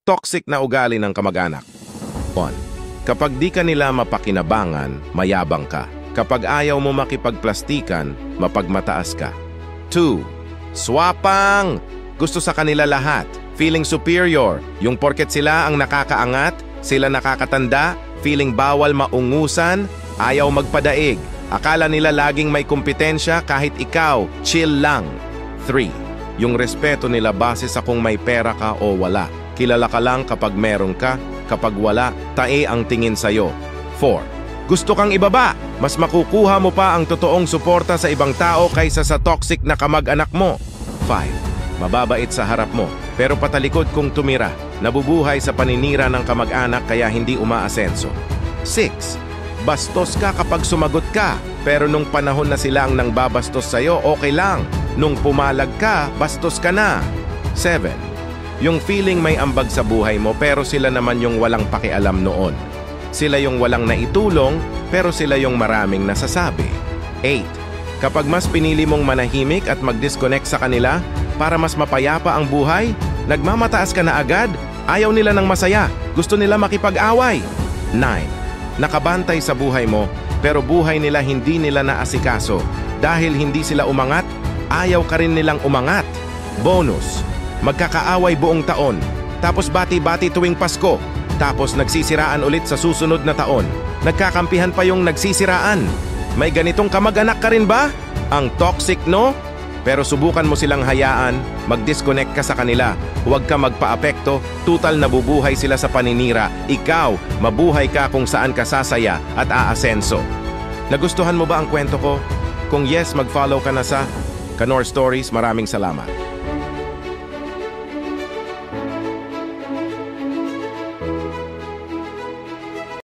Toxic na ugali ng kamag-anak. 1. Kapag di ka nila mapakinabangan, mayabang ka. Kapag ayaw mo makipagplastikan, mapagmataas ka. 2. Swapang! Gusto sa kanila lahat. Feeling superior. Yung porket sila ang nakakaangat, sila nakakatanda, feeling bawal maungusan, ayaw magpadaig. Akala nila laging may kompetensya kahit ikaw, chill lang. 3. Yung respeto nila base sa kung may pera ka o wala. Kilala ka lang kapag meron ka, kapag wala, tae ang tingin sa'yo. 4. Gusto kang ibaba, mas makukuha mo pa ang totoong suporta sa ibang tao kaysa sa toxic na kamag-anak mo. 5. Mababait sa harap mo, pero patalikod kung tumira. Nabubuhay sa paninira ng kamag-anak kaya hindi umaasenso. 6. Bastos ka kapag sumagot ka, pero nung panahon na sila ang nang babastos sa'yo, okay lang. Nung pumalag ka, bastos ka na. 7. Yung feeling may ambag sa buhay mo pero sila naman yung walang pakialam noon. Sila yung walang naitulong pero sila yung maraming nasasabi. 8. Kapag mas pinili mong manahimik at mag-disconnect sa kanila para mas mapayapa ang buhay, nagmamataas ka na agad, ayaw nila ng masaya, gusto nila makipag-away. 9. Nakabantay sa buhay mo pero buhay nila hindi nila naasikaso. Dahil hindi sila umangat, ayaw ka rin nilang umangat. Bonus. Magkakaaway buong taon, tapos bati-bati tuwing Pasko, tapos nagsisiraan ulit sa susunod na taon. Nagkakampihan pa yung nagsisiraan. May ganitong kamag-anak ka rin ba? Ang toxic, no? Pero subukan mo silang hayaan, mag-disconnect ka sa kanila. Huwag ka magpa-apekto, tutal nabubuhay sila sa paninira. Ikaw, mabuhay ka kung saan ka sasaya at aasenso. Nagustuhan mo ba ang kwento ko? Kung yes, mag-follow ka na sa Kanor Stories. Maraming salamat.